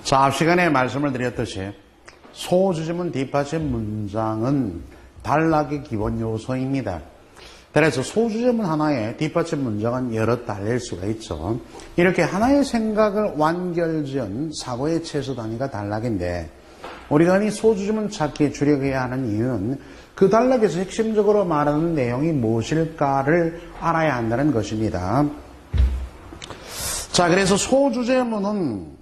자, 앞 시간에 말씀을 드렸듯이 소주제문 뒷받침 문장은 단락의 기본 요소입니다. 그래서 소주제문 하나에 뒷받침 문장은 여러 달릴 수가 있죠. 이렇게 하나의 생각을 완결지은 사고의 최소 단위가 단락인데 우리가 이 소주제문 찾기에 주력해야 하는 이유는 그 단락에서 핵심적으로 말하는 내용이 무엇일까를 알아야 한다는 것입니다. 자, 그래서 소주제문은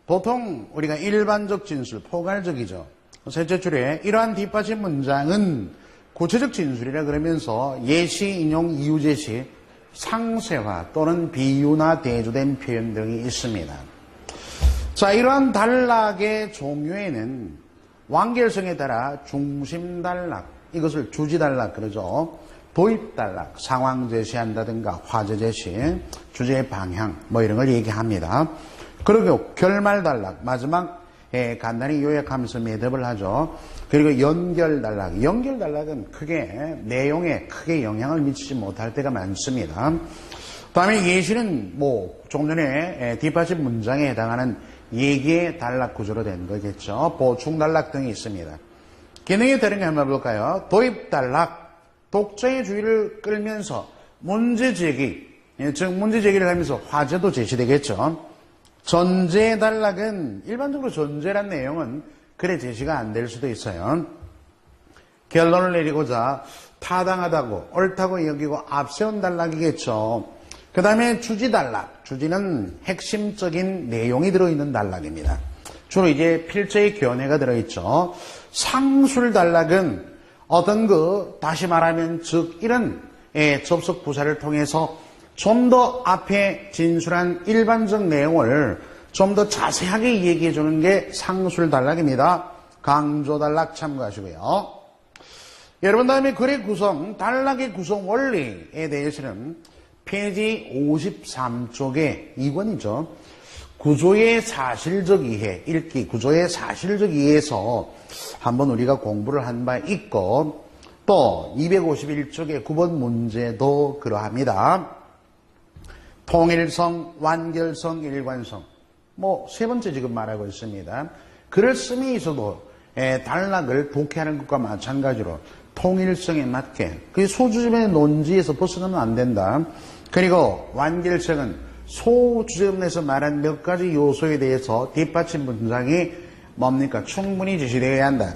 보통 우리가 일반적 진술, 포괄적이죠. 셋째 줄에 이러한 뒷받침 문장은 구체적 진술이라 그러면서 예시, 인용, 이유 제시, 상세화 또는 비유나 대조된 표현 등이 있습니다. 자, 이러한 단락의 종류에는 완결성에 따라 중심 단락, 이것을 주지 단락 그러죠. 도입 단락, 상황 제시한다든가 화제 제시, 주제의 방향 뭐 이런 걸 얘기합니다. 그리고 결말 단락, 마지막에 간단히 요약하면서 매듭을 하죠. 그리고 연결 단락, 연결 단락은 크게 내용에 크게 영향을 미치지 못할 때가 많습니다. 다음에 예시는 조금 전에 뒷받침 문장에 해당하는 얘기의 단락 구조로 된 거겠죠. 보충 단락 등이 있습니다. 기능이 다른 거 한번 볼까요? 도입 단락, 독자의 주의를 끌면서 문제 제기, 즉 문제 제기를 하면서 화제도 제시되겠죠. 전제 단락은 일반적으로 전제란 내용은 글에 제시가 안 될 수도 있어요. 결론을 내리고자 타당하다고 옳다고 여기고 앞세운 단락이겠죠. 그 다음에 주지 단락, 주지는 핵심적인 내용이 들어있는 단락입니다. 주로 이제 필체의 견해가 들어있죠. 상술 단락은 어떤 다시 말하면 즉 이런 접속 부사를 통해서 좀 더 앞에 진술한 일반적 내용을 좀 더 자세하게 얘기해 주는 게 상술 단락입니다. 강조 단락 참고하시고요. 여러분 다음에 글의 구성, 단락의 구성 원리에 대해서는 페이지 53쪽에 2권이죠. 구조의 사실적 이해, 읽기 구조의 사실적 이해에서 한번 우리가 공부를 한 바 있고 또 251쪽의 9번 문제도 그러합니다. 통일성, 완결성, 일관성 세 번째 지금 말하고 있습니다. 글을 씀에 있어도 단락을 독해하는 것과 마찬가지로 통일성에 맞게 그 소주제문의 논지에서 벗어나면 안 된다. 그리고 완결성은 소주제문에서 말한 몇 가지 요소에 대해서 뒷받침 문장이 충분히 제시되어야 한다.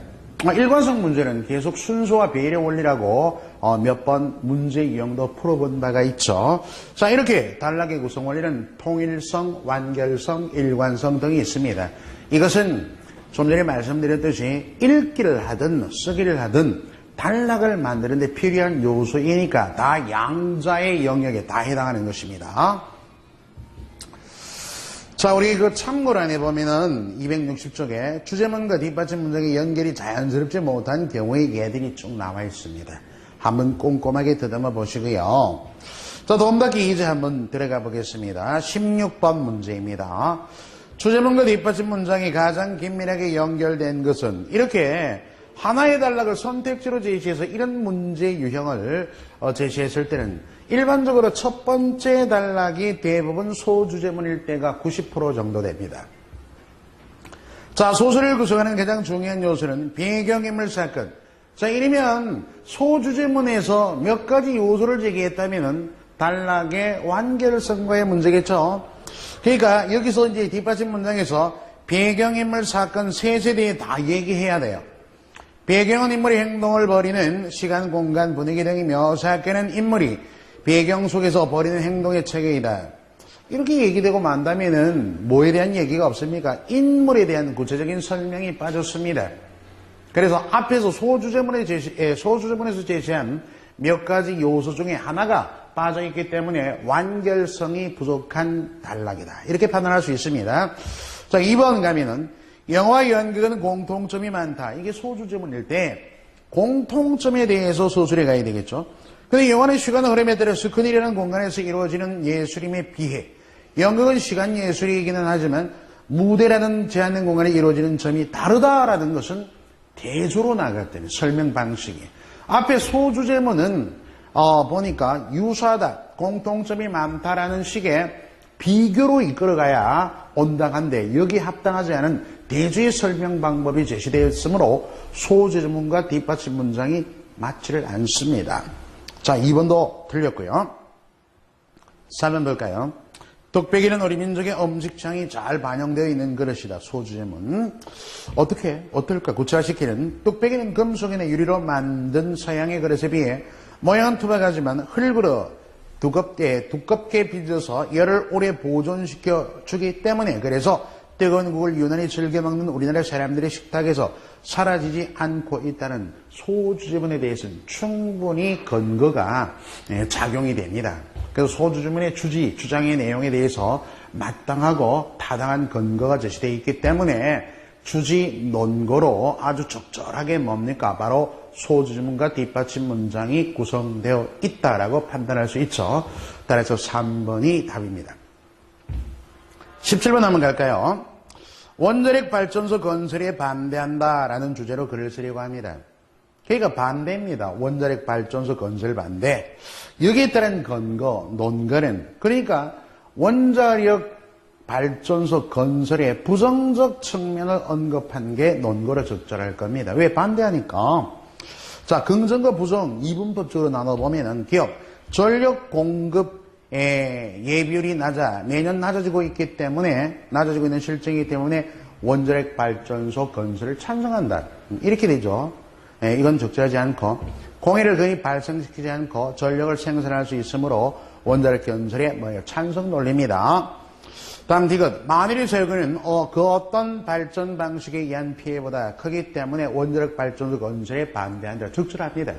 일관성 문제는 계속 순서와 배려 원리라고 몇 번 문제 유형도 풀어본 바가 있죠. 자, 이렇게 단락의 구성 원리는 통일성, 완결성, 일관성 등이 있습니다. 이것은 좀 전에 말씀드렸듯이 읽기를 하든 쓰기를 하든 단락을 만드는 데 필요한 요소이니까 다 양자의 영역에 다 해당하는 것입니다. 자, 우리 참고란에 보면은 260쪽에 주제문과 뒷받침 문장의 연결이 자연스럽지 못한 경우의 예들이 쭉 나와 있습니다. 한번 꼼꼼하게 더듬어 보시고요. 자, 도움닫기 이제 한번 들어가 보겠습니다. 16번 문제입니다. 주제문과 뒷받침 문장이 가장 긴밀하게 연결된 것은 이렇게 하나의 단락을 선택지로 제시해서 이런 문제 유형을 제시했을 때는 일반적으로 첫 번째 단락이 대부분 소주제문일 때가 90% 정도 됩니다. 자, 소설을 구성하는 가장 중요한 요소는 배경인물 사건. 자, 이러면 소주제문에서 몇 가지 요소를 제기했다면 단락의 완결성과의 문제겠죠. 그러니까 여기서 이제 뒷받침 문장에서 배경인물 사건 세 세대에 다 얘기해야 돼요. 배경은 인물이 행동을 벌이는 시간, 공간, 분위기 등이 묘사하는 인물이 배경 속에서 벌이는 행동의 체계이다. 이렇게 얘기되고 만다면은 뭐에 대한 얘기가 없습니까? 인물에 대한 구체적인 설명이 빠졌습니다. 그래서 앞에서 소주제문에서 제시한 몇 가지 요소 중에 하나가 빠져있기 때문에 완결성이 부족한 단락이다. 이렇게 판단할 수 있습니다. 자, 2번 가면은 영화와 연극은 공통점이 많다. 이게 소주제문일 때 공통점에 대해서 서술해 가야 되겠죠. 근데 영화는 시간의 흐름에 따라 스크린이라는 공간에서 이루어지는 예술임에 비해 연극은 시간 예술이기는 하지만 무대라는 제한된 공간에 이루어지는 점이 다르다라는 것은 대조로 나갔다는 설명 방식이. 앞에 소주제문은 보니까 유사하다, 공통점이 많다라는 식의 비교로 이끌어가야 온당한데 여기에 합당하지 않은 대주의 설명 방법이 제시되었으므로 소주제문과 뒷받침 문장이 맞지를 않습니다. 자, 2번도 틀렸고요. 3번 볼까요? 뚝배기는 우리 민족의 음식창이 잘 반영되어 있는 그릇이다. 소주제문. 어떨까? 구체화시키는 뚝배기는 금속이나 유리로 만든 서양의 그릇에 비해 모양은 투박하지만 흙으로 두껍게 빚어서 열을 오래 보존시켜 주기 때문에 그래서 뜨거운 국을 유난히 즐겨 먹는 우리나라 사람들의 식탁에서 사라지지 않고 있다는 소주제문에 대해서는 충분히 근거가 작용이 됩니다. 그래서 소주제문의 주장의 내용에 대해서 마땅하고 타당한 근거가 제시되어 있기 때문에 주지 논거로 아주 적절하게 뭡니까? 바로 소주제문과 뒷받침 문장이 구성되어 있다라고 판단할 수 있죠. 따라서 3번이 답입니다. 17번 한번 갈까요? 원자력 발전소 건설에 반대한다라는 주제로 글을 쓰려고 합니다. 그러니까 반대입니다. 원자력 발전소 건설 반대. 여기에 따른 근거, 논거는 그러니까 원자력 발전소 건설의 부정적 측면을 언급한 게 논거로 적절할 겁니다. 왜 반대하니까? 자, 긍정과 부정 이분법적으로 나눠보면은 기업 전력 공급 예비율이 매년 낮아지고 있는 실정이기 때문에 원자력 발전소 건설을 찬성한다. 이렇게 되죠. 이건 적절하지 않고 공해를 거의 발생시키지 않고 전력을 생산할 수 있으므로 원자력 건설에 찬성 논리입니다. 다음 디귿. 만일의 설거는 그 어떤 발전 방식에 의한 피해보다 크기 때문에 원자력 발전소 건설에 반대한다. 적절합니다.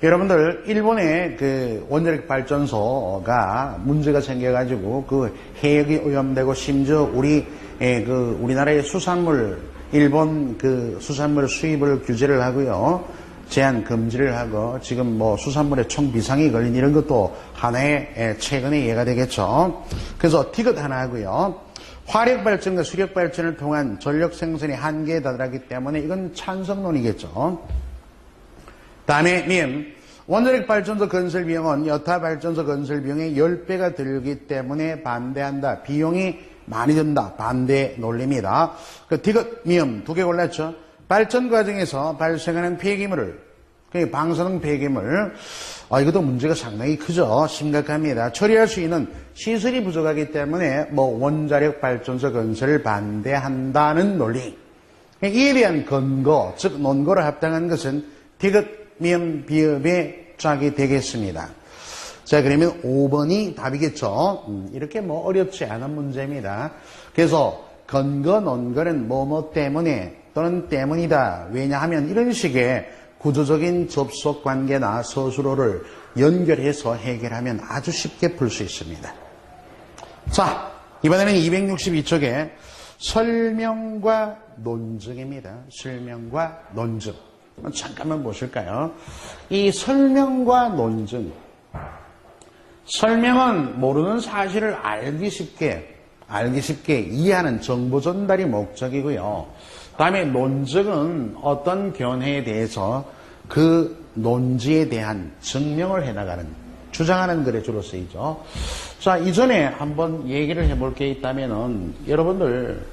여러분들 일본의 그 원자력 발전소가 문제가 생겨가지고 그 해역이 오염되고 심지어 우리나라의 수산물 일본 그 수산물 수입을 규제를 하고요. 제한 금지를 하고 지금 수산물에 총비상이 걸린 이런 것도 하나의 최근의 예가 되겠죠. 그래서 디귿 하나 하고요. 화력발전과 수력발전을 통한 전력 생산의 한계에 다다르기 때문에 이건 찬성론이겠죠. 다음에 미음. 원자력 발전소 건설 비용은 여타 발전소 건설 비용의 10배가 들기 때문에 반대한다. 비용이 많이 든다. 반대 논리입니다. 그 디귿, 미음 두 개 골랐죠. 발전 과정에서 발생하는 폐기물을, 방사능 폐기물, 이것도 문제가 상당히 크죠. 심각합니다. 처리할 수 있는 시설이 부족하기 때문에 원자력 발전소 건설을 반대한다는 논리. 이에 대한 근거, 즉 논거로 합당한 것은 디귿, 미음, 비읍의 짝이 되겠습니다. 자, 그러면 5번이 답이겠죠. 이렇게 어렵지 않은 문제입니다. 그래서 근거, 논거는 뭐뭐 때문에 또는 때문이다. 왜냐하면 이런 식의 구조적인 접속 관계나 서술어를 연결해서 해결하면 아주 쉽게 풀 수 있습니다. 자, 이번에는 262쪽에 설명과 논증입니다. 설명과 논증. 잠깐만 보실까요? 이 설명과 논증. 설명은 모르는 사실을 알기 쉽게 이해하는 정보 전달이 목적이고요. 다음에 논증은 어떤 견해에 대해서 그 논지에 대한 증명을 해나가는, 주장하는 글에 주로 쓰이죠. 자, 이전에 한번 얘기를 해볼 게 있다면은 여러분들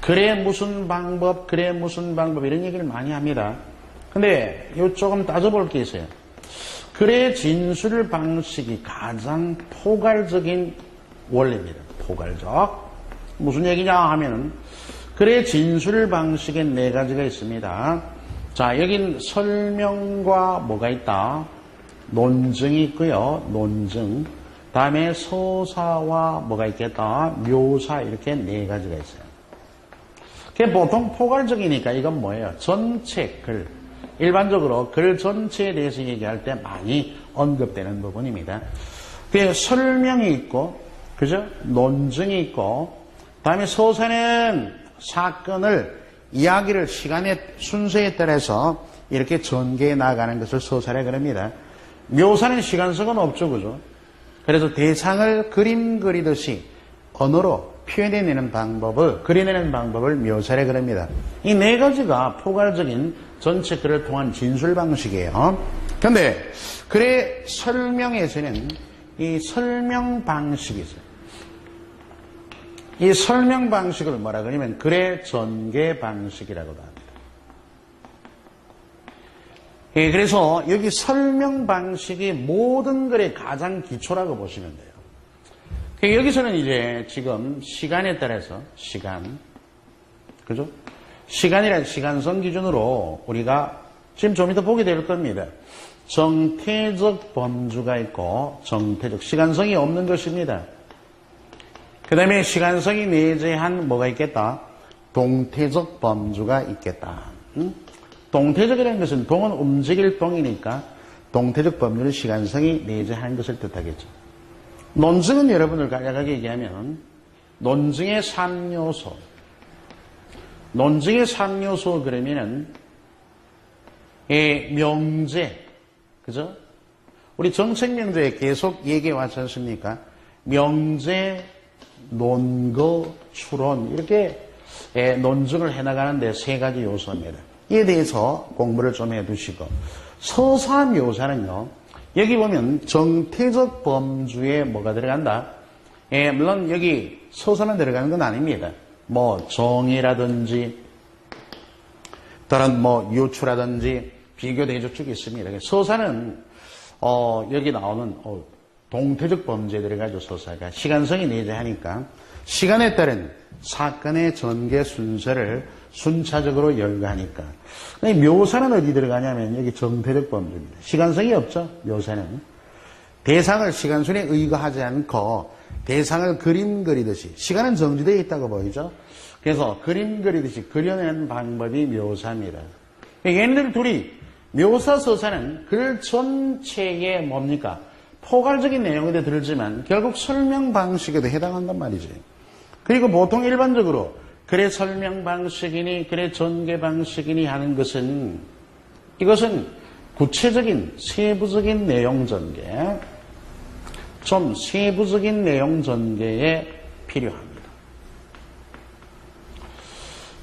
그래 무슨 방법 이런 얘기를 많이 합니다. 근데 조금 따져볼 게 있어요. 그래 진술 방식이 가장 포괄적인 원리입니다. 포괄적. 무슨 얘기냐 하면은 그래 진술 방식에 4가지가 있습니다. 자, 여긴 설명과 뭐가 있다? 논증이 있고요. 논증. 다음에 서사와 뭐가 있겠다? 묘사 이렇게 4가지가 있어요. 그게 보통 포괄적이니까 이건 뭐예요? 전체 글. 일반적으로 글 전체에 대해서 얘기할 때 많이 언급되는 부분입니다. 그 설명이 있고, 그죠? 논증이 있고, 다음에 서사는 사건을, 이야기를 시간의 순서에 따라서 이렇게 전개해 나가는 것을 서사라 그럽니다. 묘사는 시간성은 없죠, 그죠? 그래서 대상을 그림 그리듯이 언어로 표현해내는 방법을, 그려내는 방법을 묘사라 그럽니다. 이 4가지가 포괄적인 전체 글을 통한 진술 방식이에요. 근데, 글의 설명에서는 이 설명 방식이 있어요. 이 설명 방식을 뭐라 그러냐면 글의 전개 방식이라고도 합니다. 예, 그래서 여기 설명 방식이 모든 글의 가장 기초라고 보시면 돼요. 여기서는 이제 지금 시간에 따라서 그죠? 시간이란 시간성 기준으로 우리가 지금 좀 이따 보게 될 겁니다. 정태적 범주가 있고 정태적 시간성이 없는 것입니다. 그 다음에 시간성이 내재한 뭐가 있겠다? 동태적 범주가 있겠다. 동태적이라는 것은 동은 움직일 동이니까 동태적 범주는 시간성이 내재한 것을 뜻하겠죠. 논증은 여러분들 간략하게 얘기하면 논증의 3요소. 논증의 3요소 그러면은 명제, 그죠? 우리 정책명제에 계속 얘기해 왔지 않습니까? 명제, 논거, 추론 이렇게 논증을 해나가는데 세 가지 요소입니다. 이에 대해서 공부를 좀 해두시고 서사 묘사는요. 여기 보면 정태적 범주에 뭐가 들어간다? 물론 여기 서사만 들어가는 건 아닙니다. 뭐 정의라든지 다른 뭐 유추라든지 비교 대조축이 있습니다. 서사는 여기 나오는 동태적 범죄에 들어가죠. 서사가 시간성이 내재하니까 시간에 따른 사건의 전개 순서를 순차적으로 열거하니까 묘사는 어디 들어가냐면 여기 정태적 범죄입니다. 시간성이 없죠. 묘사는 대상을 시간순에 의거하지 않고 대상을 그림 그리듯이 시간은 정지되어 있다고 보이죠. 그래서 그림 그리듯이 그려내는 방법이 묘사입니다. 얘네들 둘이 묘사 서사는 글 전체에 뭡니까? 포괄적인 내용에도 들지만 결국 설명 방식에도 해당한단 말이지. 그리고 보통 일반적으로 글의 설명 방식이니 글의 전개 방식이니 하는 것은 이것은 구체적인 세부적인 내용 전개, 좀 세부적인 내용 전개에 필요합니다.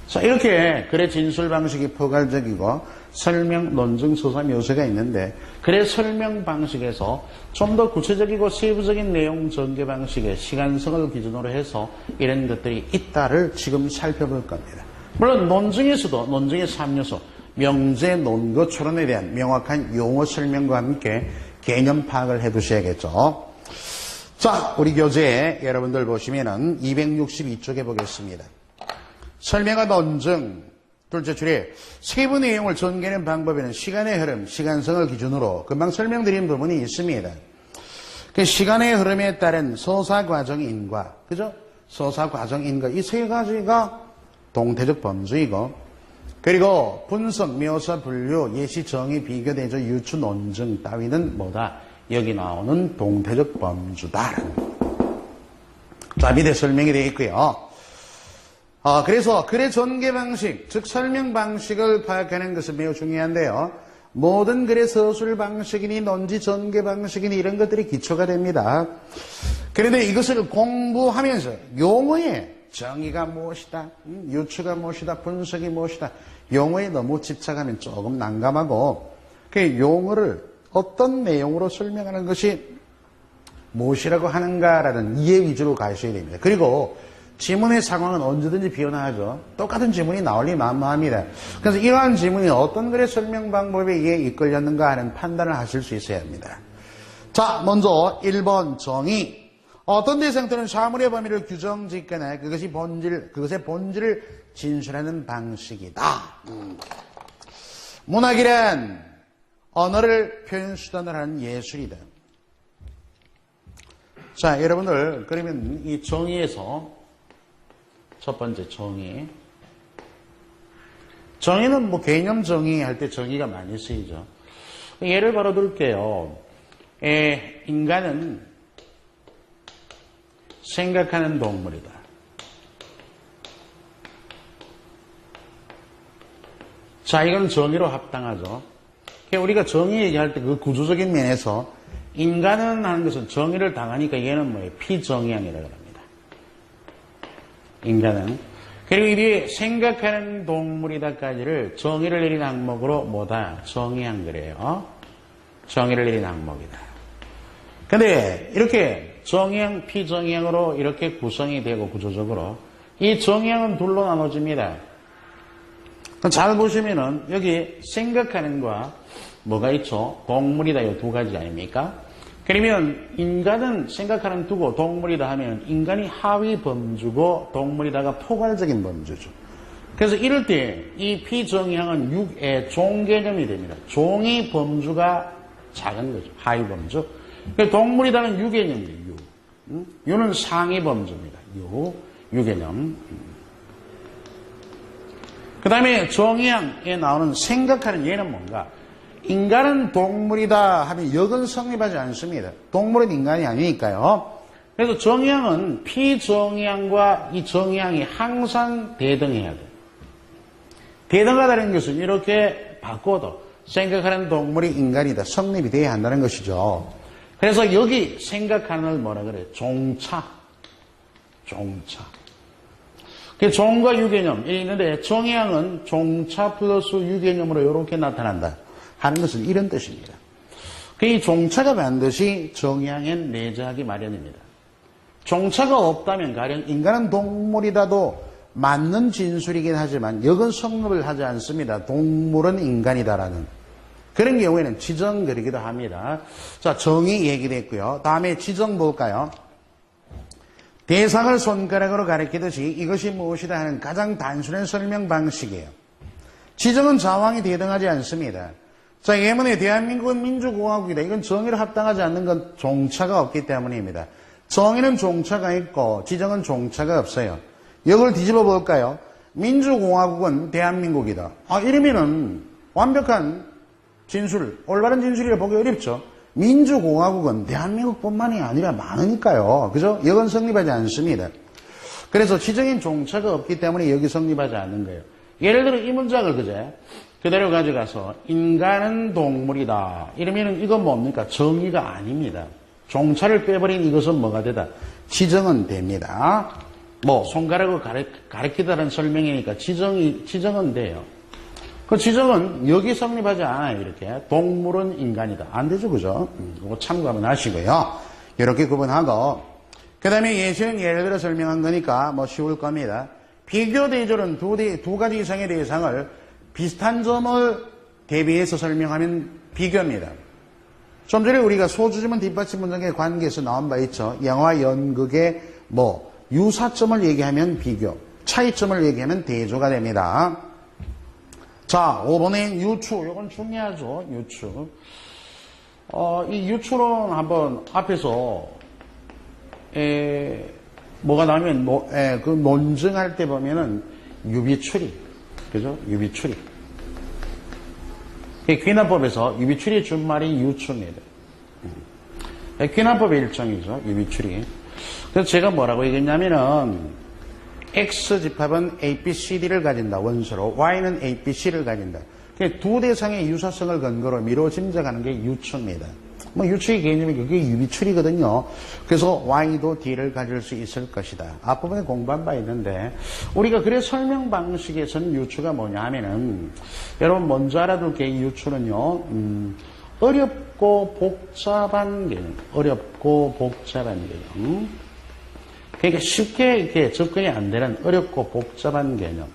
자, 이렇게 글의 진술 방식이 포괄적이고 설명, 논증, 서사, 묘사가 있는데 글의 설명 방식에서 좀 더 구체적이고 세부적인 내용 전개 방식의 시간성을 기준으로 해서 이런 것들이 있다를 지금 살펴볼 겁니다. 물론 논증에서도 논증의 3요소, 명제, 논거, 추론에 대한 명확한 용어 설명과 함께 개념 파악을 해두셔야겠죠. 자, 우리 교재 여러분들 보시면은 262쪽에 보겠습니다. 설명과 논증, 둘째 줄에 세부 내용을 전개하는 방법에는 시간의 흐름, 시간성을 기준으로 금방 설명드린 부분이 있습니다. 그 시간의 흐름에 따른 서사 과정 인과, 그죠? 서사 과정 인과 이 세 가지가 동태적 범주이고, 그리고 분석, 묘사, 분류, 예시, 정의, 비교, 대조, 유추, 논증 따위는 뭐다? 여기 나오는 동태적 범주다라는 거. 자, 밑에 설명이 되어 있고요. 그래서 글의 전개 방식, 즉 설명 방식을 파악하는 것은 매우 중요한데요. 모든 글의 서술 방식이니 논지 전개 방식이니 이런 것들이 기초가 됩니다. 그런데 이것을 공부하면서 용어의 정의가 무엇이다, 유추가 무엇이다, 분석이 무엇이다, 용어에 너무 집착하면 조금 난감하고 그 용어를 어떤 내용으로 설명하는 것이 무엇이라고 하는가라는 이해 위주로 가셔야 됩니다. 그리고 지문의 상황은 언제든지 변화하죠. 똑같은 지문이 나올 리 만무합니다. 그래서 이러한 지문이 어떤 글의 설명 방법에 의해 이끌렸는가 하는 판단을 하실 수 있어야 합니다. 자, 먼저 1번 정의. 어떤 대상 또는 사물의 범위를 규정짓거나 그것의 본질을 진술하는 방식이다. 문학이란 언어를 표현 수단으로 하는 예술이다. 자, 여러분들 그러면 이 정의에서 첫 번째 정의. 정의는 뭐 개념 정의할 때 정의가 많이 쓰이죠. 예를 바로 들게요. 인간은 생각하는 동물이다. 자, 이건 정의로 합당하죠. 우리가 정의 얘기할 때 그 구조적인 면에서 인간은 하는 것은 정의를 당하니까 얘는 뭐예요? 피정의형이라고 합니다. 인간은. 그리고 이게 생각하는 동물이다까지를 정의를 내린 항목으로 뭐다? 정의한 거래요. 정의를 내린 항목이다. 근데 이렇게 정형, 피정형으로 이렇게 구성이 되고 구조적으로 이 정형은 둘로 나눠집니다. 잘 보시면은 여기 생각하는 거와 뭐가 있죠? 동물이다 이 두 가지 아닙니까? 그러면 인간은 생각하는 두고 동물이다 하면 인간이 하위 범주고 동물이다가 포괄적인 범주죠. 그래서 이럴 때 이 피정형은 육의 종 개념이 됩니다. 종이 범주가 작은 거죠. 하위 범주. 동물이다는 유개념이에요. 유. 유는 상위 범주입니다. 유개념. 그 다음에 정형에 나오는 생각하는 얘는 뭔가? 인간은 동물이다 하면 역은 성립하지 않습니다. 동물은 인간이 아니니까요. 그래서 정형은 피정형과 이 정형이 항상 대등해야 돼요. 대등하다는 것은 이렇게 바꿔도 생각하는 동물이 인간이다. 성립이 돼야 한다는 것이죠. 그래서 여기 생각하는 걸 뭐라 그래요? 종차. 그 종과 유개념이 있는데 정형은 종차 플러스 유개념으로 이렇게 나타난다 하는 것은 이런 뜻입니다. 이 종차가 반드시 정형엔 내재하기 마련입니다. 종차가 없다면 가령 인간은 동물이다도 맞는 진술이긴 하지만 역은 성립을 하지 않습니다. 동물은 인간이다라는 그런 경우에는 지정 그리기도 합니다. 자, 정의 얘기됐고요. 다음에 지정 볼까요? 대상을 손가락으로 가리키듯이 이것이 무엇이다 하는 가장 단순한 설명 방식이에요. 지정은 좌왕이 대등하지 않습니다. 자, 예문에 대한민국은 민주공화국이다. 이건 정의를 합당하지 않는 건 종차가 없기 때문입니다. 정의는 종차가 있고 지정은 종차가 없어요. 이걸 뒤집어 볼까요? 민주공화국은 대한민국이다. 이러면은 완벽한 진술, 올바른 진술이라 보기 어렵죠. 민주공화국은 대한민국뿐만이 아니라 많으니까요. 그죠? 여건 성립하지 않습니다. 그래서 지정인 종차가 없기 때문에 여기 성립하지 않는 거예요. 예를 들어 이 문장을 그대로 가져가서 인간은 동물이다. 이러면은 이건 뭡니까? 정의가 아닙니다. 종차를 빼버린 이것은 뭐가 되다? 지정은 됩니다. 손가락으로 가리키다는 설명이니까 지정은 돼요. 그 지정은 여기 성립하지 않아요. 이렇게 동물은 인간이다. 안 되죠, 그죠? 이거 참고 한번 하시고요. 이렇게 구분하고 그 다음에 예시는 예를 들어 설명한 거니까 쉬울 겁니다. 비교 대조는 두 가지 이상의 대상을 비슷한 점을 대비해서 설명하면 비교입니다. 좀 전에 우리가 소주지문 뒷받침 문장의 관계에서 나온 바 있죠. 영화 연극의 유사점을 얘기하면 비교, 차이점을 얘기하면 대조가 됩니다. 자, 5번의 유추. 이건 중요하죠. 유추. 이 유추는 한번 앞에서, 뭐가 나오면, 그 논증할 때 보면은 유비추리. 그죠? 유비추리. 귀납법에서 유비추리 준말이 유추입니다. 귀납법의 일종이죠. 유비추리. 그래서 제가 뭐라고 얘기했냐면은, X집합은 ABCD를 가진다. 원소로. Y는 ABC를 가진다. 두 대상의 유사성을 근거로 미뤄 짐작하는 게 유추입니다. 유추의 개념이 그게 유비추리거든요. 그래서 Y도 D를 가질 수 있을 것이다. 앞부분에 공부한 바 있는데 우리가 그래 설명 방식에서는 유추가 뭐냐 하면은 여러분 먼저 알아둘 게 이 유추는요. 어렵고 복잡한 개념. 어렵고 복잡한 개념. 그러니까 쉽게 이렇게 접근이 안 되는 어렵고 복잡한 개념.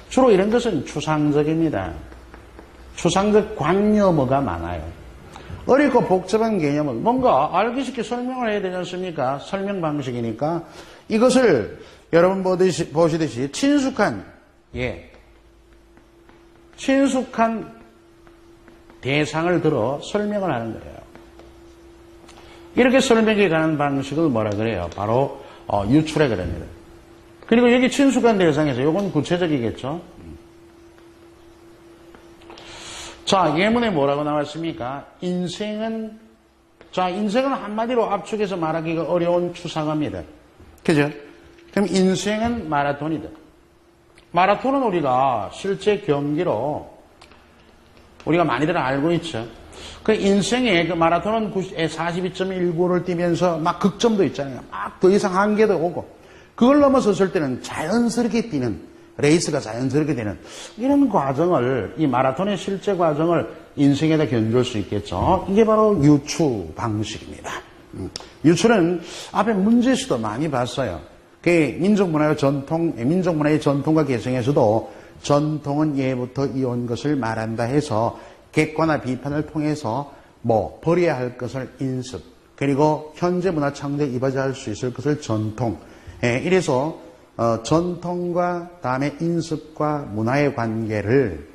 주로 이런 것은 추상적입니다. 추상적 관념어가 많아요. 어렵고 복잡한 개념은 뭔가 알기 쉽게 설명을 해야 되지 않습니까? 설명 방식이니까 이것을 여러분 보시듯이 친숙한 대상을 들어 설명을 하는 거예요. 이렇게 설명해 가는 방식을 뭐라 그래요? 바로 유추라 그럽니다. 그리고 여기 친숙한 대상에서 이건 구체적이겠죠? 자, 예문에 뭐라고 나왔습니까? 인생은 한마디로 압축해서 말하기가 어려운 추상어입니다. 그죠? 그럼 인생은 마라톤이다. 마라톤은 우리가 실제 경기로 우리가 많이들 알고 있죠. 그 인생의 그 마라톤은 42.19를 뛰면서 막 극점도 있잖아요. 막 더 이상 한계도 오고 그걸 넘어섰을 때는 자연스럽게 뛰는 레이스가 자연스럽게 되는 이런 과정을, 이 마라톤의 실제 과정을 인생에다 견줄 수 있겠죠. 이게 바로 유추 방식입니다. 유추는 앞에 문제에서도 많이 봤어요. 그 민족문화의 전통과 개성에서도 전통은 예부터 이온 것을 말한다 해서 객관화 비판을 통해서 뭐 버려야 할 것을 인습, 그리고 현재 문화 창조에 이바지할 수 있을 것을 전통. 이래서 전통과 다음에 인습과 문화의 관계를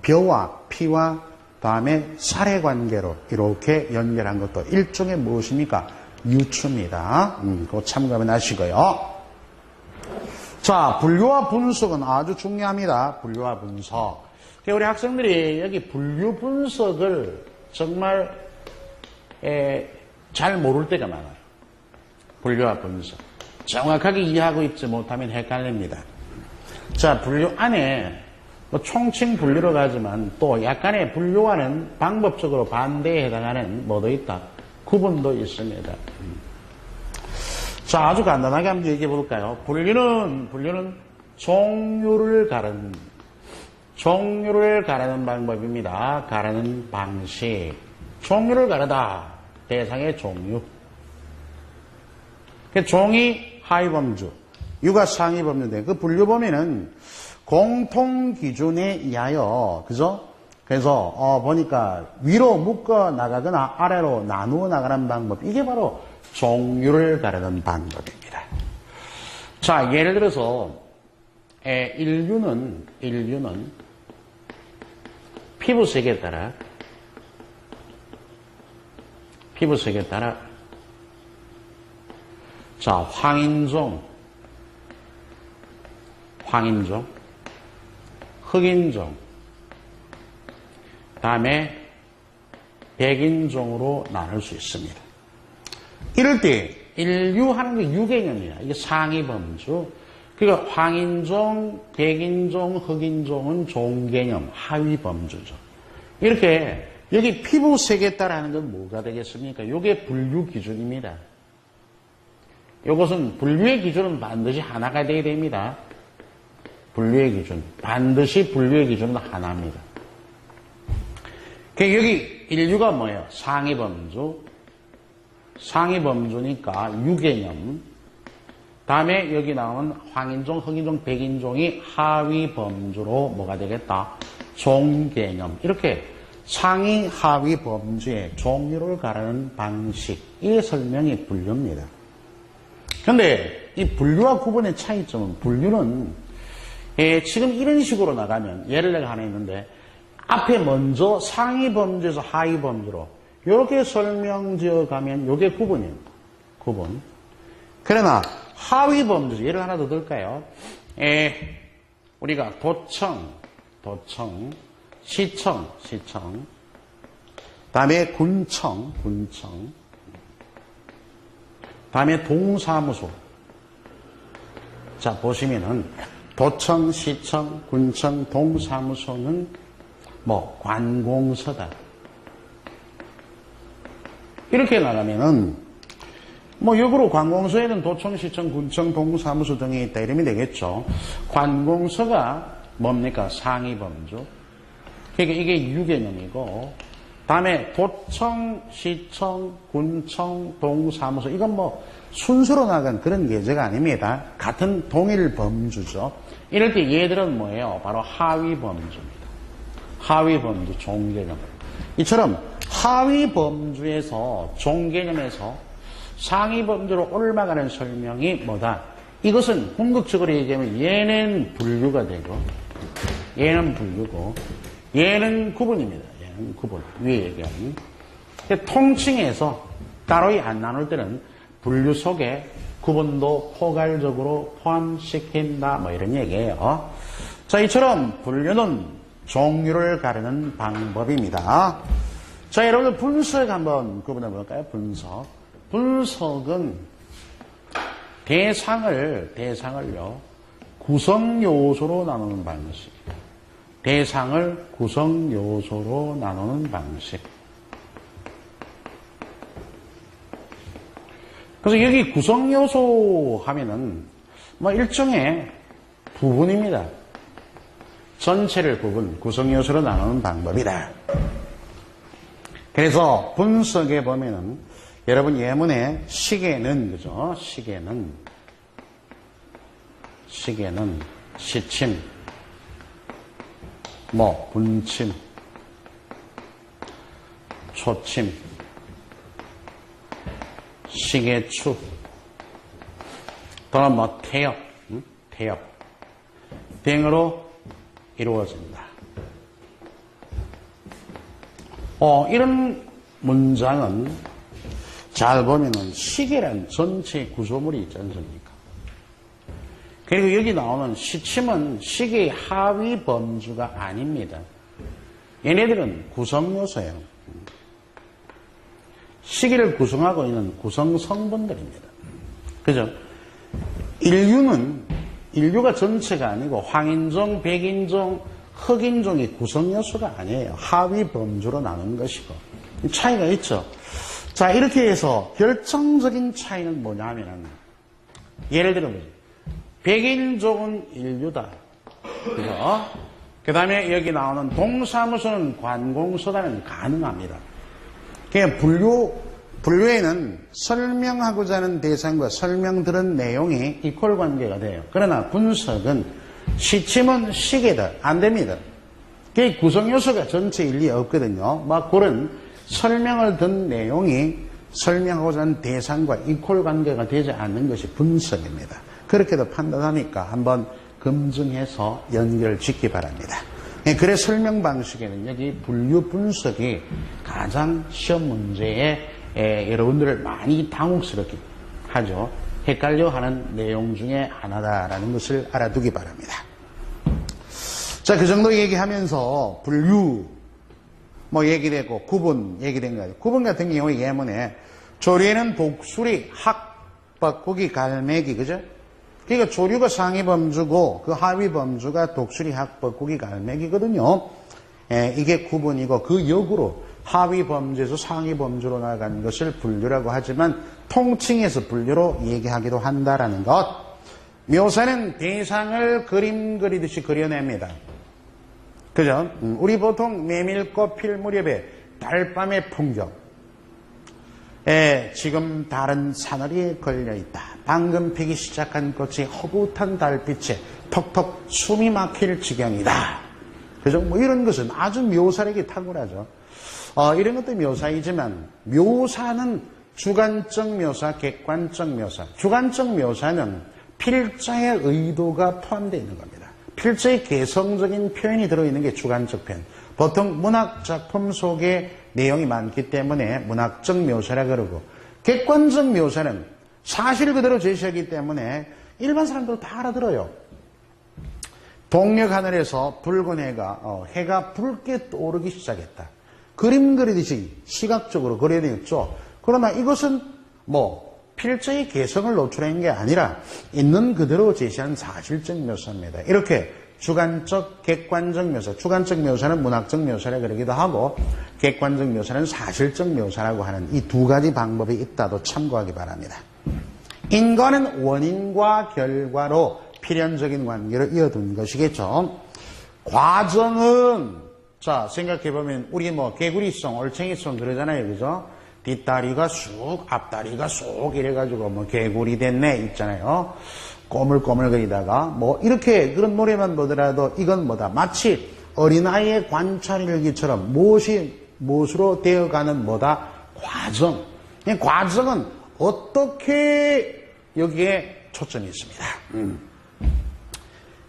벼와 피와 다음에 살의 관계로 이렇게 연결한 것도 일종의 무엇입니까? 유추입니다. 그거 참고하면 하시고요. 자, 분류와 분석은 아주 중요합니다. 분류와 분석. 우리 학생들이 여기 분류 분석을 정말 잘 모를 때가 많아요. 분류와 분석. 정확하게 이해하고 있지 못하면 헷갈립니다. 자, 분류 안에 총칭 분류로 가지만 또 약간의 분류와는 방법적으로 반대에 해당하는 뭐도 있다. 구분도 있습니다. 자, 아주 간단하게 한번 얘기해 볼까요? 분류는 종류를 가르는 방법입니다. 가르는 방식. 종류를 가르다. 대상의 종류. 종이 하위범주, 유가 상위범주인데 그 분류 보면은 공통 기준에 의하여, 그죠? 그래서 보니까 위로 묶어 나가거나 아래로 나누어 나가는 방법, 이게 바로 종류를 가르는 방법입니다. 자, 예를 들어서 인류는 피부색에 따라 자, 황인종, 흑인종, 다음에 백인종으로 나눌 수 있습니다. 이럴 때 인류하는 게 유개념이야. 이게 상위범주. 그러니까 황인종, 백인종, 흑인종은 종개념, 하위범주죠. 이렇게 여기 피부색에 따라 하는 건 뭐가 되겠습니까? 이게 분류 기준입니다. 이것은 분류의 기준은 반드시 하나가 되어야 됩니다. 분류의 기준. 반드시 분류의 기준은 하나입니다. 여기 인류가 뭐예요? 상위범주. 상위범주니까 유개념. 다음에 여기 나오는 황인종, 흑인종, 백인종이 하위범주로 뭐가 되겠다? 종개념. 이렇게 상위, 하위 범주의 종류를 가르는 방식. 이게 설명이 분류입니다. 그런데 이 분류와 구분의 차이점은, 분류는 지금 이런 식으로 나가면, 예를 내가 하나 있는데 앞에 먼저 상위 범주에서 하위 범주로 이렇게 설명지어 가면 이게 구분입니다. 구분. 그러나 하위 범주, 예를 하나 더 들까요? 우리가 도청, 시청, 다음에 군청, 다음에 동사무소. 자, 보시면은 도청, 시청, 군청, 동사무소는 뭐 관공서다. 이렇게 나가면은 뭐 역으로 관공서에는 도청, 시청, 군청, 동사무소 등이 있다 이러면 되겠죠. 관공서가 뭡니까? 상위범주. 그러니까 이게 유개념이고, 다음에 도청, 시청, 군청, 동사무소, 이건 뭐 순서로 나간 그런 계제가 아닙니다. 같은 동일 범주죠. 이럴 때 얘들은 뭐예요? 바로 하위범주입니다. 하위범주, 종개념. 이처럼 하위범주에서, 종개념에서 상위범주로 올라가는 설명이 뭐다? 이것은 궁극적으로 얘기하면 얘는 분류가 되고, 얘는 분류고, 얘는 구분입니다. 얘는 구분. 위에 얘기하는. 통칭해서 따로 안 나눌 때는 분류 속에 구분도 포괄적으로 포함시킨다. 뭐 이런 얘기예요. 자, 이처럼 분류는 종류를 가르는 방법입니다. 자, 여러분들 분석 한번 구분해 볼까요? 분석. 분석은 대상을요, 구성 요소로 나누는 방식입니다. 대상을 구성 요소로 나누는 방식. 그래서 여기 구성 요소 하면은 뭐 일종의 부분입니다. 전체를 구성요소로 나누는 방법이다. 그래서 분석에 보면은 여러분 예문에 시계는 그죠? 시계는 시침, 분침, 초침, 시계추, 또는 태엽 등으로 이루어집니다. 이런 문장은 잘 보면은 시계란 전체 구조물이 있지 않습니까? 그리고 여기 나오는 시침은 시계의 하위 범주가 아닙니다. 얘네들은 구성요소예요. 시계를 구성하고 있는 구성 성분들입니다. 그죠? 인류가 전체가 아니고 황인종, 백인종, 흑인종이 구성요소가 아니에요. 하위 범주로 나눈 것이고. 차이가 있죠. 자, 이렇게 해서 결정적인 차이는 뭐냐면, 예를 들어 보죠. 백인종은 인류다. 그죠? 그 다음에 여기 나오는 동사무소는 관공서다는 가능합니다. 그냥 분류에는 설명하고자 하는 대상과 설명들은 내용이 이퀄 관계가 돼요. 그러나 분석은 시침은 시계다. 안 됩니다. 그 구성요소가 전체 일리 없거든요. 막 그런 설명을 든 내용이 설명하고자 하는 대상과 이퀄 관계가 되지 않는 것이 분석입니다. 그렇게도 판단하니까 한번 검증해서 연결 짓기 바랍니다. 그래 설명 방식에는 여기 분류 분석이 가장 시험 문제에 여러분들을 많이 당혹스럽게 하죠. 헷갈려하는 내용 중에 하나다라는 것을 알아두기 바랍니다. 자, 그 정도 얘기하면서 분류 얘기되고 구분 얘기된 거예요. 구분 같은 경우에 예문에 조류에는 독수리, 학, 뻐꾸기, 갈매기, 그죠? 그러니까 조류가 상위 범주고 그 하위 범주가 독수리, 학, 뻐꾸기, 갈매기거든요. 이게 구분이고 그 역으로 하위 범주에서 상위 범주로 나간 것을 분류라고 하지만 통칭해서 분류로 얘기하기도 한다라는 것. 묘사는 대상을 그림 그리듯이 그려냅니다. 그죠? 우리 보통 메밀꽃 필 무렵에 달밤의 풍경. 지금 달은 사늘이에 걸려있다. 방금 피기 시작한 꽃이 허붓한 달빛에 턱턱 숨이 막힐 지경이다. 그죠? 이런 것은 아주 묘사력이 탁월하죠. 이런 것도 묘사이지만 묘사는 주관적 묘사, 객관적 묘사. 주관적 묘사는 필자의 의도가 포함되어 있는 겁니다. 필자의 개성적인 표현이 들어있는 게 주관적 표현. 보통 문학 작품 속에 내용이 많기 때문에 문학적 묘사라 그러고, 객관적 묘사는 사실 그대로 제시하기 때문에 일반 사람들도 다 알아들어요. 동력 하늘에서 붉은 해가 붉게 떠오르기 시작했다. 그림 그리듯이 시각적으로 그려냈죠. 그러나 이것은 필자의 개성을 노출한 게 아니라 있는 그대로 제시한 사실적 묘사입니다. 이렇게 주관적, 객관적 묘사, 주관적 묘사는 문학적 묘사라 그러기도 하고 객관적 묘사는 사실적 묘사라고 하는 이 두 가지 방법이 있다도 참고하기 바랍니다. 인과는 원인과 결과로 필연적인 관계를 이어둔 것이겠죠. 과정은 자 생각해보면 우리 개구리송, 얼챙이송 그러잖아요. 그죠? 뒷다리가 쑥, 앞다리가 쏙 이래가지고 개구리 됐네 있잖아요. 꼬물꼬물거리다가 이렇게 그런 노래만 보더라도 이건 마치 어린아이의 관찰일기처럼 무엇으로 되어가는 과정. 과정은 어떻게 여기에 초점이 있습니다.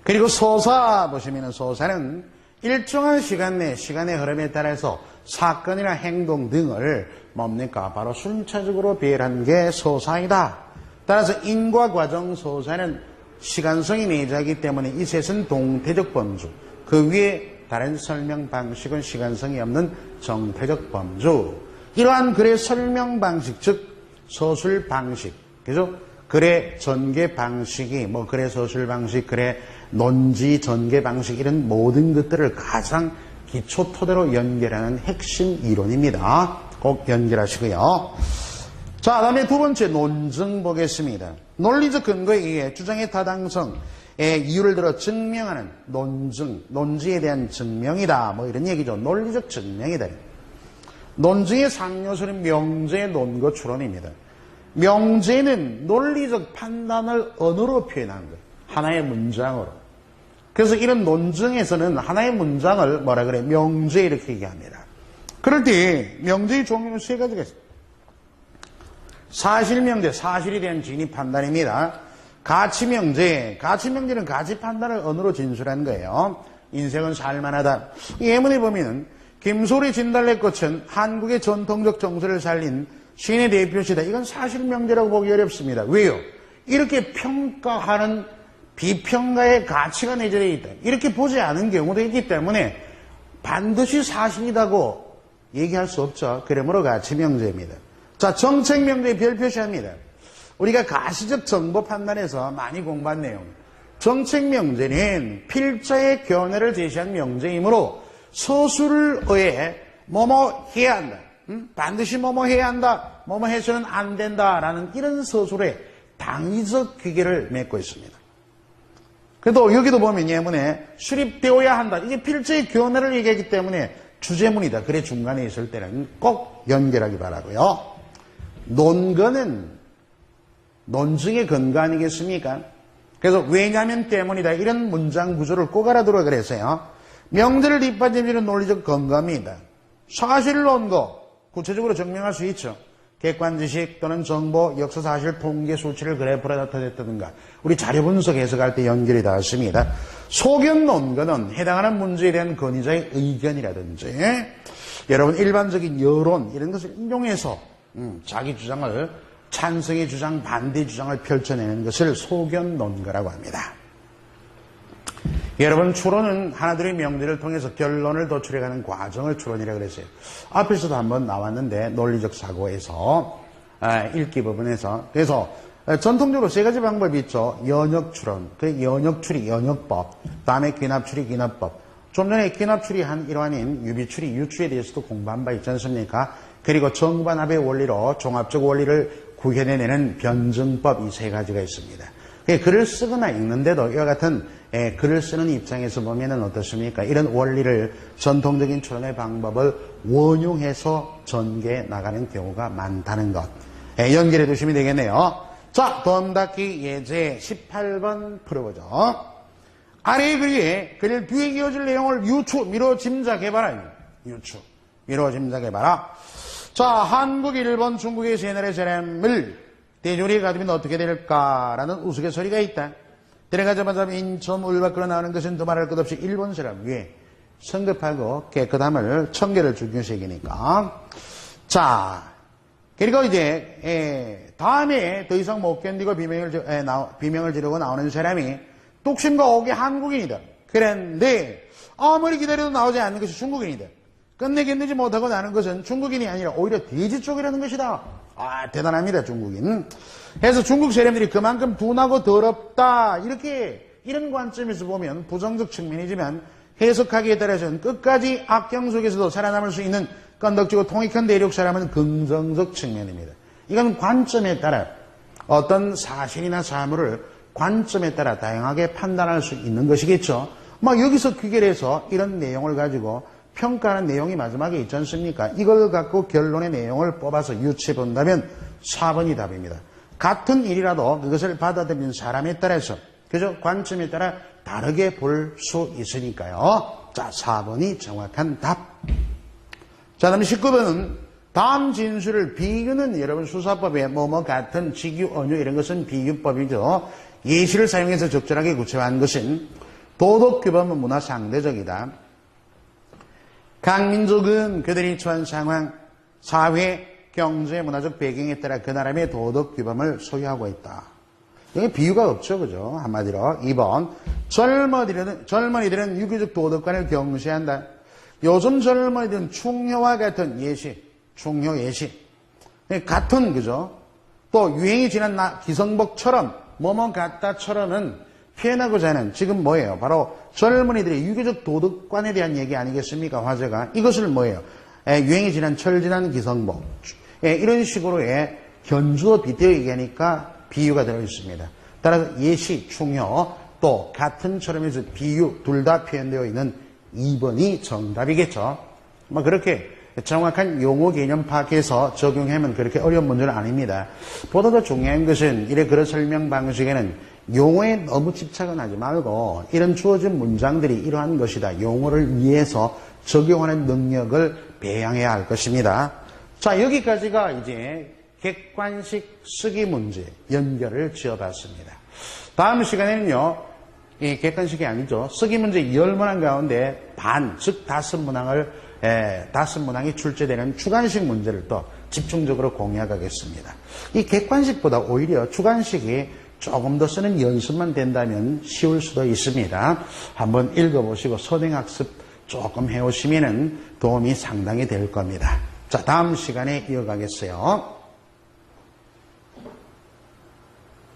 그리고 소사 보시면 소사는 일정한 시간 내 시간의 흐름에 따라서 사건이나 행동 등을 바로 순차적으로 배열한 게 소사이다. 따라서 인과 과정 소사는 시간성이 내재하기 때문에 이 셋은 동태적 범주. 그 위에 다른 설명 방식은 시간성이 없는 정태적 범주. 이러한 글의 설명 방식, 즉 서술 방식, 그죠? 글의 전개 방식이 글의 서술 방식, 글의 논지 전개 방식 이런 모든 것들을 가장 기초 토대로 연결하는 핵심 이론입니다. 꼭 연결하시고요. 자, 다음에 두 번째 논증 보겠습니다. 논리적 근거에 의해 주장의 타당성의 이유를 들어 증명하는 논증, 논지에 대한 증명이다. 뭐 이런 얘기죠. 논리적 증명이다. 논증의 상요소는 명제, 논거, 추론입니다. 명제는 논리적 판단을 언어로 표현하는 거예요. 하나의 문장으로. 그래서 이런 논증에서는 하나의 문장을 뭐라 그래? 명제 이렇게 얘기합니다. 그럴 때 명제의 종류는 세 가지가 있습니다. 사실명제, 사실에 대한 진위 판단입니다. 가치명제, 가치명제는 가치 판단을 언어로 진술하는 거예요. 인생은 살만하다. 이 예문에 보면은 김소리 진달래꽃은 한국의 전통적 정서를 살린 시인의 대표시다. 이건 사실명제라고 보기 어렵습니다. 왜요? 이렇게 평가하는 비평가의 가치가 내재되어 있다. 이렇게 보지 않은 경우도 있기 때문에 반드시 사실이라고 얘기할 수 없죠. 그러므로 가치명제입니다. 자, 정책명제의 별표시합니다. 우리가 가시적 정보 판단에서 많이 공부한 내용. 정책명제는 필자의 견해를 제시한 명제이므로 서술을 의해 뭐뭐 해야 한다. 반드시 뭐뭐 해야 한다. 뭐뭐 해서는 안 된다라는 이런 서술에 당위적 귀계를 맺고 있습니다. 그래도 여기도 보면 예문에 수립되어야 한다. 이게 필자의 견해를 얘기하기 때문에 주제문이다. 그래 중간에 있을 때는 꼭 연결하기 바라고요. 논거는 논증의 근거 아니겠습니까? 그래서 왜냐면 때문이다. 이런 문장 구조를 꼭 알아두라 그랬어요. 명제를 뒷받침하는 논리적 근거입니다. 사실 논거 구체적으로 증명할 수 있죠. 객관지식 또는 정보, 역사사실, 통계, 수치를 그래프로 나타냈다든가 우리 자료 분석 해석할 때 연결이 닿았습니다. 소견 논거는 해당하는 문제에 대한 건의자의 의견이라든지 여러분 일반적인 여론 이런 것을 인용해서 자기 주장을 찬성의 주장, 반대 주장을 펼쳐내는 것을 소견 논거라고 합니다. 여러분 추론은 하나둘의 명제를 통해서 결론을 도출해가는 과정을 추론이라고 그랬어요. 앞에서도 한번 나왔는데 논리적 사고에서 읽기 부분에서 그래서 전통적으로 세 가지 방법이 있죠. 연역 추론, 연역 추리, 연역법, 다음에 귀납 추리, 귀납법. 좀 전에 귀납 추리한 일환인 유비 추리, 유추에 대해서도 공부한 바 있지 않습니까? 그리고 정반합의 원리로 종합적 원리를 구현해내는 변증법 이 세 가지가 있습니다. 글을 쓰거나 읽는데도 이와 같은 글을 쓰는 입장에서 보면은 어떻습니까? 이런 원리를 전통적인 추론의 방법을 원용해서 전개해 나가는 경우가 많다는 것. 연결해 두시면 되겠네요. 자, 덤닫기 예제 18번 풀어보죠. 아래의 글에 글 뒤에 이어질 내용을 미뤄 짐작해봐라. 미뤄 짐작해봐라. 자, 한국, 일본, 중국의 세 나라의 사람을 대조리에 가두면 어떻게 될까라는 우스갯소리가 있다. 들어가자마자 인천 울 밖으로 나오는 것은 두말할 것 없이 일본 사람 위에 성급하고 깨끗함을 청계를 중요시기니까. 자, 그리고 이제 다음에 더 이상 못 견디고 비명을 지르고 나오는 사람이 뚝심과 옥의 한국인이다. 그런데 아무리 기다려도 나오지 않는 것이 중국인이다. 끝내 견디지 못하고 나는 것은 중국인이 아니라 오히려 돼지 쪽이라는 것이다. 아, 대단합니다, 중국인. 그래서 중국 사람들이 그만큼 둔하고 더럽다. 이런 관점에서 보면 부정적 측면이지만 해석하기에 따라서는 끝까지 악경 속에서도 살아남을 수 있는 건덕지고 통익한 대륙 사람은 긍정적 측면입니다. 이건 관점에 따라 어떤 사실이나 사물을 관점에 따라 다양하게 판단할 수 있는 것이겠죠. 여기서 귀결해서 이런 내용을 가지고 평가하는 내용이 마지막에 있지 않습니까? 이걸 갖고 결론의 내용을 뽑아서 유추해 본다면 4번이 답입니다. 같은 일이라도 그것을 받아들이는 사람에 따라서, 그죠? 관점에 따라 다르게 볼 수 있으니까요. 자, 4번이 정확한 답. 자, 다음 19번은 다음 진술을 비유는 여러분 수사법에 같은 직유, 언유 이런 것은 비유법이죠. 예시를 사용해서 적절하게 구체화한 것은 도덕규범은 문화 상대적이다. 각 민족은 그들이 처한 상황, 사회, 경제, 문화적 배경에 따라 그 나라의 도덕 규범을 소유하고 있다. 여기 비유가 없죠, 그죠? 한마디로. 2번, 젊은이들은 유교적 도덕관을 경시한다. 요즘 젊은이들은 충효와 같은 예시, 충효 예시. 같은, 그죠? 또 유행이 지난 기성복처럼, 같다처럼은 표현하고자 하는 지금 뭐예요? 바로 젊은이들의 유교적 도덕관에 대한 얘기 아니겠습니까? 화제가. 이것을 뭐예요? 유행이 지난 철지난 기성복. 이런 식으로 견주어 빗대어 얘기하니까 비유가 들어있습니다. 따라서 예시, 충효, 또 같은처럼 해서 비유 둘 다 표현되어 있는 2번이 정답이겠죠. 뭐 그렇게 정확한 용어 개념 파악해서 적용하면 그렇게 어려운 문제는 아닙니다. 보다 더 중요한 것은 이래 그런 설명 방식에는 용어에 너무 집착은 하지 말고 이런 주어진 문장들이 이러한 것이다. 용어를 이해해서 적용하는 능력을 배양해야 할 것입니다. 자, 여기까지가 이제 객관식 쓰기 문제 연결을 지어봤습니다. 다음 시간에는요, 이 객관식이 아니죠. 쓰기 문제 10문항 가운데 반, 즉 5문항이 출제되는 주관식 문제를 또 집중적으로 공략하겠습니다. 이 객관식보다 오히려 주관식이 조금 더 쓰는 연습만 된다면 쉬울 수도 있습니다. 한번 읽어보시고 선행학습 조금 해오시면 도움이 상당히 될 겁니다. 자, 다음 시간에 이어가겠어요.